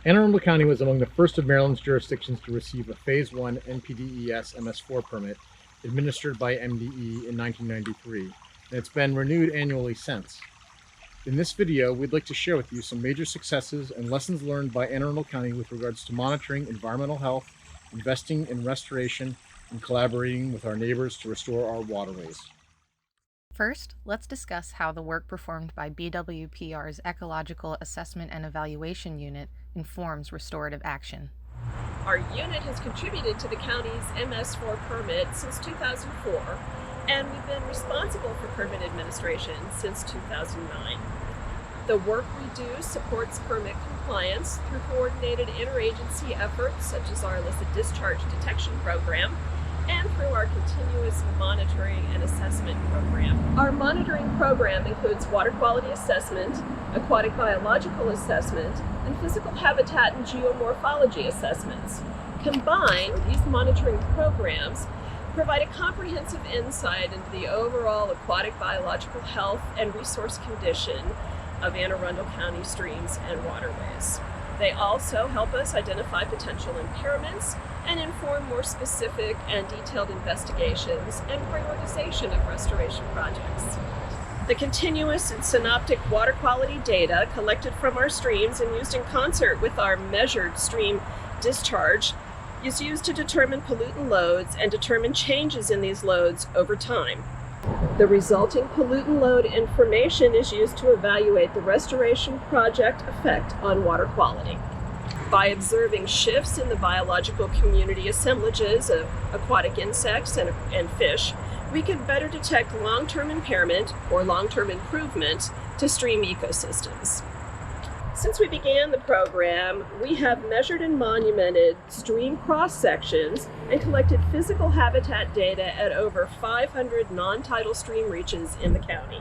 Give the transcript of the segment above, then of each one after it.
Anne Arundel County was among the first of Maryland's jurisdictions to receive a Phase 1 NPDES MS4 permit administered by MDE in 1993, and it's been renewed annually since. In this video, we'd like to share with you some major successes and lessons learned by Anne Arundel County with regards to monitoring environmental health, investing in restoration, and collaborating with our neighbors to restore our waterways. First, let's discuss how the work performed by BWPR's Ecological Assessment and Evaluation Unit informs restorative action. Our unit has contributed to the county's MS4 permit since 2004, and we've been responsible for permit administration since 2009. The work we do supports permit compliance through coordinated interagency efforts such as our illicit discharge detection program and through our continuous monitoring and assessment program. Our monitoring program includes water quality assessment, aquatic biological assessment, and physical habitat and geomorphology assessments. Combined, these monitoring programs provide a comprehensive insight into the overall aquatic biological health and resource condition of Anne Arundel County streams and waterways. They also help us identify potential impairments and inform more specific and detailed investigations and prioritization of restoration projects. The continuous and synoptic water quality data collected from our streams and used in concert with our measured stream discharge is used to determine pollutant loads and determine changes in these loads over time. The resulting pollutant load information is used to evaluate the restoration project effect on water quality. By observing shifts in the biological community assemblages of aquatic insects and fish, we can better detect long-term impairment or long-term improvement to stream ecosystems. Since we began the program, we have measured and monumented stream cross-sections and collected physical habitat data at over 500 non-tidal stream reaches in the county.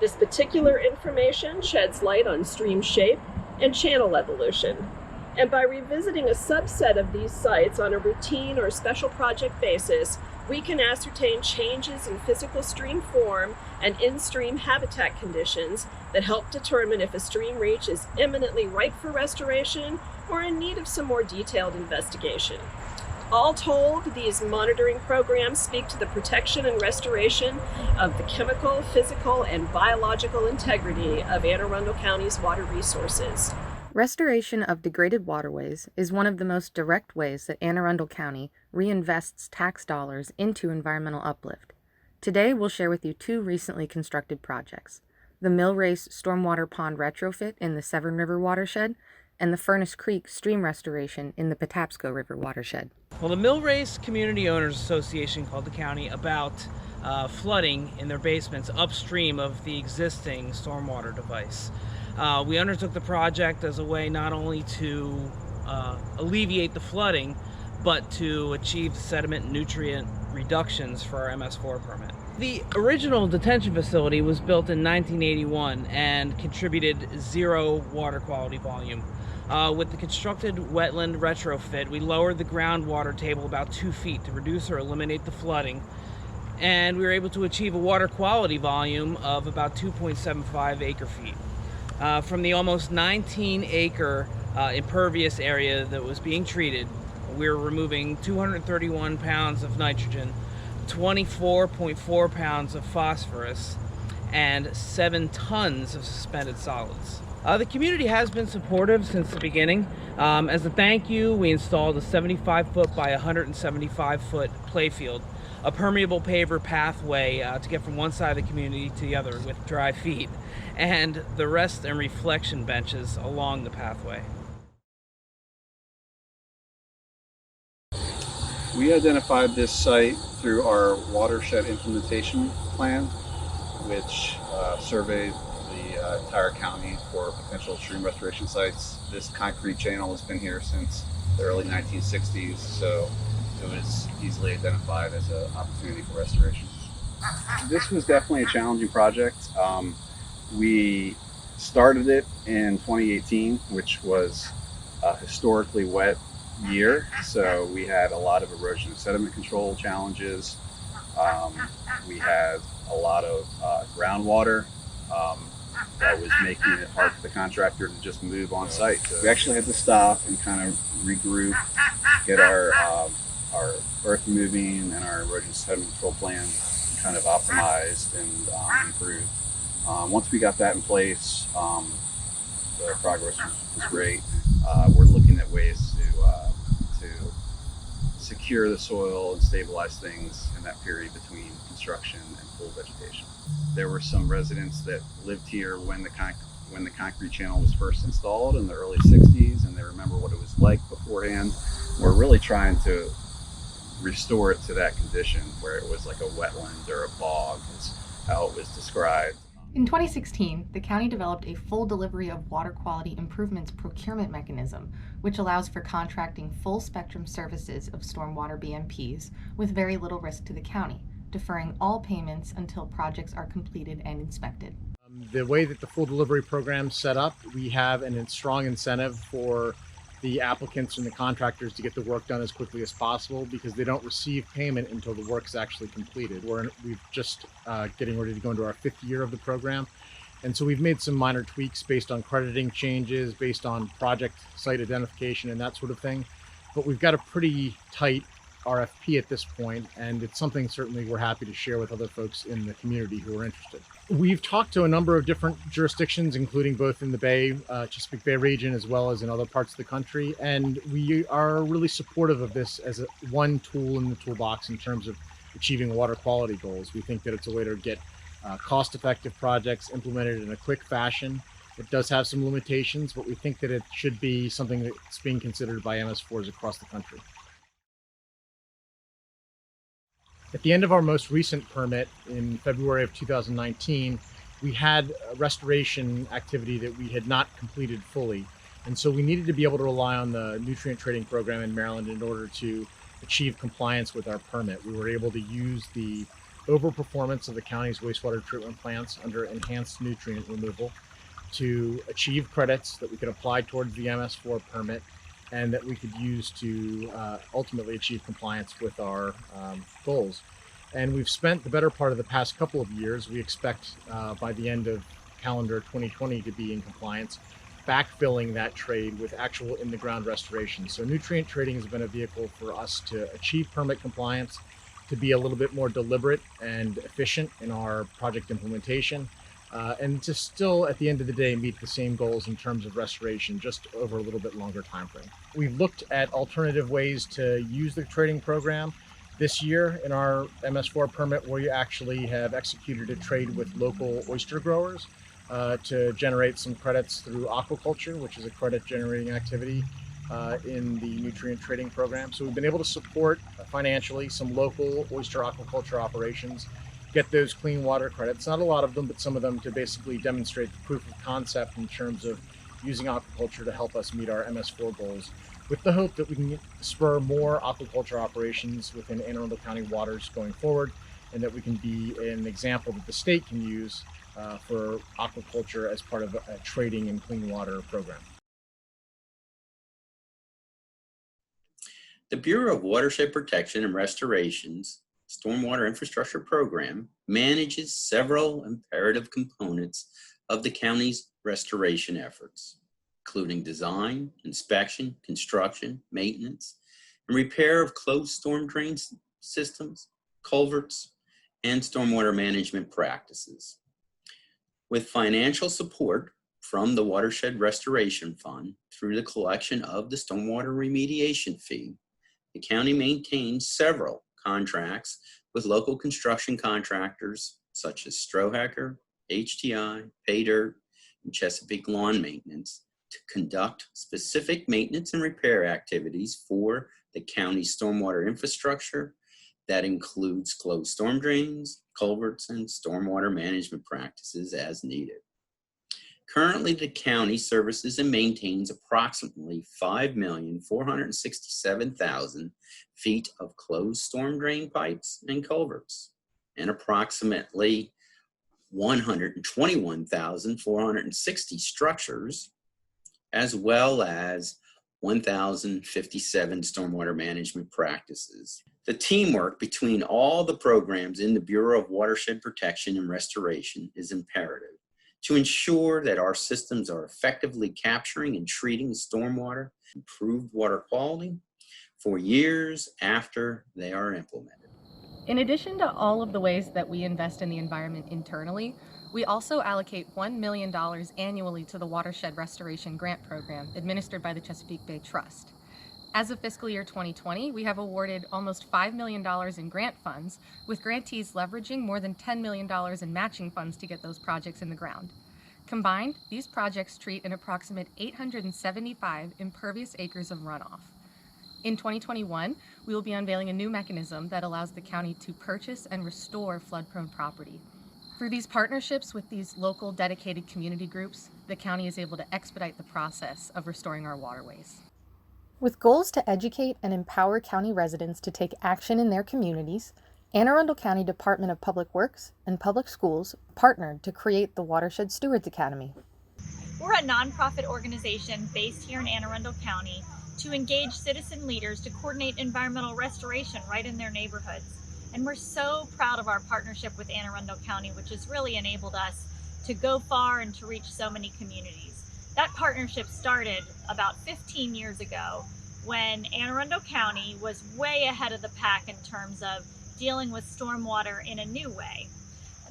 This particular information sheds light on stream shape and channel evolution. And by revisiting a subset of these sites on a routine or special project basis, we can ascertain changes in physical stream form and in-stream habitat conditions that help determine if a stream reach is imminently ripe for restoration or in need of some more detailed investigation. All told, these monitoring programs speak to the protection and restoration of the chemical, physical, and biological integrity of Anne Arundel County's water resources. Restoration of degraded waterways is one of the most direct ways that Anne Arundel County reinvests tax dollars into environmental uplift. Today, we'll share with you two recently constructed projects: the Millrace Stormwater Pond Retrofit in the Severn River Watershed and the Furnace Creek Stream Restoration in the Patapsco River Watershed. Well, the Millrace Community Owners Association called the county about flooding in their basements upstream of the existing stormwater device. We undertook the project as a way not only to alleviate the flooding, but to achieve sediment and nutrient reductions for our MS4 permit. The original detention facility was built in 1981 and contributed 0 water quality volume. With the constructed wetland retrofit, we lowered the groundwater table about 2 feet to reduce or eliminate the flooding, and we were able to achieve a water quality volume of about 2.75 acre feet. From the almost 19-acre impervious area that was being treated, we were removing 231 pounds of nitrogen, 24.4 pounds of phosphorus, and 7 tons of suspended solids. The community has been supportive since the beginning. As a thank you, we installed a 75-foot by 175-foot playfield, a permeable paver pathway to get from one side of the community to the other with dry feet, and the rest and reflection benches along the pathway. We identified this site through our Watershed implementation plan, which surveyed the entire county for potential stream restoration sites. This concrete channel has been here since the early 1960s, so it was easily identified as an opportunity for restoration. This was definitely a challenging project. We started it in 2018, which was a historically wet year, so we had a lot of erosion and sediment control challenges. We had a lot of groundwater that was making it hard for the contractor to just move on site. So we actually had to stop and kind of regroup, get our earth moving and our erosion sediment control plan kind of optimized and improved. Once we got that in place, the progress was great. We're looking at ways to secure the soil and stabilize things in that period between construction and full vegetation. There were some residents that lived here when the concrete channel was first installed in the early 60s, and they remember what it was like beforehand. We're really trying to restore it to that condition where it was like a wetland or a bog, is how it was described. In 2016, the county developed a full delivery of water quality improvements procurement mechanism, which allows for contracting full spectrum services of stormwater BMPs with very little risk to the county, deferring all payments until projects are completed and inspected. The way that the full delivery program is set up, we have a strong incentive for the applicants and the contractors to get the work done as quickly as possible, because they don't receive payment until the work is actually completed. We've just getting ready to go into our 5th year of the program. And so we've made some minor tweaks based on crediting changes, based on project site identification and that sort of thing. But we've got a pretty tight RFP at this point, and it's something certainly we're happy to share with other folks in the community who are interested. We've talked to a number of different jurisdictions, including both in the Bay, Chesapeake Bay region, as well as in other parts of the country, and we are really supportive of this as one tool in the toolbox in terms of achieving water quality goals. We think that it's a way to get cost-effective projects implemented in a quick fashion. It does have some limitations, but we think that it should be something that's being considered by MS4s across the country. At the end of our most recent permit in February of 2019, we had a restoration activity that we had not completed fully. And so we needed to be able to rely on the nutrient trading program in Maryland in order to achieve compliance with our permit. We were able to use the overperformance of the county's wastewater treatment plants under enhanced nutrient removal to achieve credits that we could apply towards the MS4 permit, and that we could use to ultimately achieve compliance with our goals. And we've spent the better part of the past couple of years, we expect by the end of calendar 2020 to be in compliance, backfilling that trade with actual in-the-ground restoration. So nutrient trading has been a vehicle for us to achieve permit compliance, to be a little bit more deliberate and efficient in our project implementation, and to still, at the end of the day, meet the same goals in terms of restoration, just over a little bit longer time frame. We've looked at alternative ways to use the trading program. This year, in our MS4 permit, we actually have executed a trade with local oyster growers to generate some credits through aquaculture, which is a credit-generating activity in the nutrient trading program. So we've been able to support financially some local oyster aquaculture operations, get those clean water credits, not a lot of them, but some of them, to basically demonstrate the proof of concept in terms of using aquaculture to help us meet our MS4 goals, with the hope that we can spur more aquaculture operations within Anne Arundel County waters going forward, and that we can be an example that the state can use for aquaculture as part of a trading and clean water program. The Bureau of Watershed Protection and Restoration's Stormwater Infrastructure Program manages several imperative components of the county's restoration efforts, including design, inspection, construction, maintenance, and repair of closed storm drain systems, culverts, and stormwater management practices. With financial support from the Watershed Restoration Fund through the collection of the stormwater remediation fee, the county maintains several contracts with local construction contractors such as Strohacker, HTI, Pay Dirt, and Chesapeake Lawn Maintenance to conduct specific maintenance and repair activities for the county's stormwater infrastructure. That includes closed storm drains, culverts, and stormwater management practices as needed. Currently, the county services and maintains approximately 5,467,000 feet of closed storm drain pipes and culverts, and approximately 121,460 structures, as well as 1,057 stormwater management practices. The teamwork between all the programs in the Bureau of Watershed Protection and Restoration is imperative to ensure that our systems are effectively capturing and treating stormwater, improved water quality for years after they are implemented. In addition to all of the ways that we invest in the environment internally, we also allocate $1 million annually to the Watershed Restoration Grant Program administered by the Chesapeake Bay Trust. As of fiscal year 2020, we have awarded almost $5 million in grant funds, with grantees leveraging more than $10 million in matching funds to get those projects in the ground. Combined, these projects treat an approximate 875 impervious acres of runoff. In 2021, we will be unveiling a new mechanism that allows the county to purchase and restore flood-prone property. Through these partnerships with these local dedicated community groups, the county is able to expedite the process of restoring our waterways. With goals to educate and empower county residents to take action in their communities, Anne Arundel County Department of Public Works and Public Schools partnered to create the Watershed Stewards Academy. We're a nonprofit organization based here in Anne Arundel County to engage citizen leaders to coordinate environmental restoration right in their neighborhoods. And we're so proud of our partnership with Anne Arundel County, which has really enabled us to go far and to reach so many communities. That partnership started about 15 years ago when Anne Arundel County was way ahead of the pack in terms of dealing with stormwater in a new way.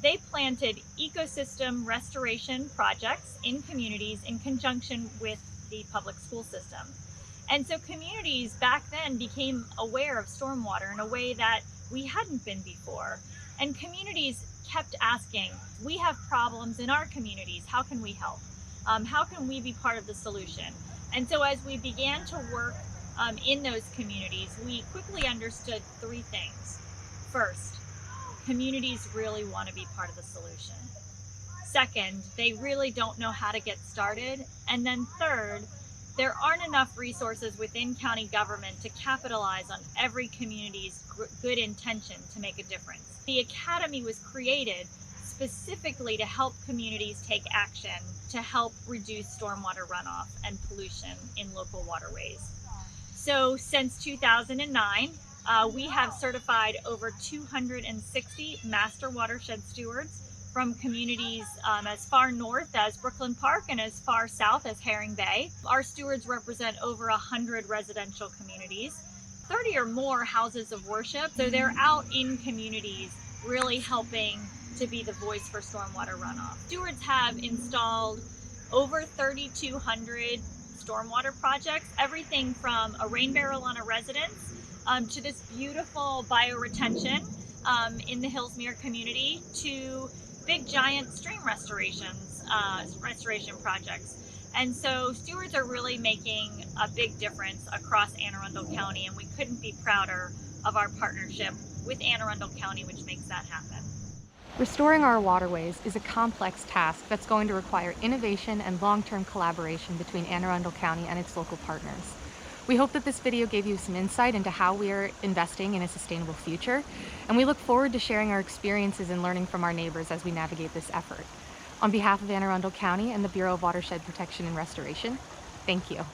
They planted ecosystem restoration projects in communities in conjunction with the public school system. And so communities back then became aware of stormwater in a way that we hadn't been before. And communities kept asking, we have problems in our communities, how can we help? How can we be part of the solution? And so as we began to work in those communities, we quickly understood three things. First, communities really want to be part of the solution. Second, they really don't know how to get started. And then third, there aren't enough resources within county government to capitalize on every community's good intention to make a difference. The Academy was created specifically to help communities take action to help reduce stormwater runoff and pollution in local waterways. So since 2009, we have certified over 260 master watershed stewards from communities as far north as Brooklyn Park and as far south as Herring Bay. Our stewards represent over 100 residential communities, 30 or more houses of worship. So they're out in communities really helping to be the voice for stormwater runoff. Stewards have installed over 3,200 stormwater projects, everything from a rain barrel on a residence to this beautiful bioretention in the Hillsmere community to big giant stream restoration projects. And so stewards are really making a big difference across Anne Arundel County, and we couldn't be prouder of our partnership with Anne Arundel County, which makes that happen. Restoring our waterways is a complex task that's going to require innovation and long-term collaboration between Anne Arundel County and its local partners. We hope that this video gave you some insight into how we are investing in a sustainable future, and we look forward to sharing our experiences and learning from our neighbors as we navigate this effort. On behalf of Anne Arundel County and the Bureau of Watershed Protection and Restoration, thank you.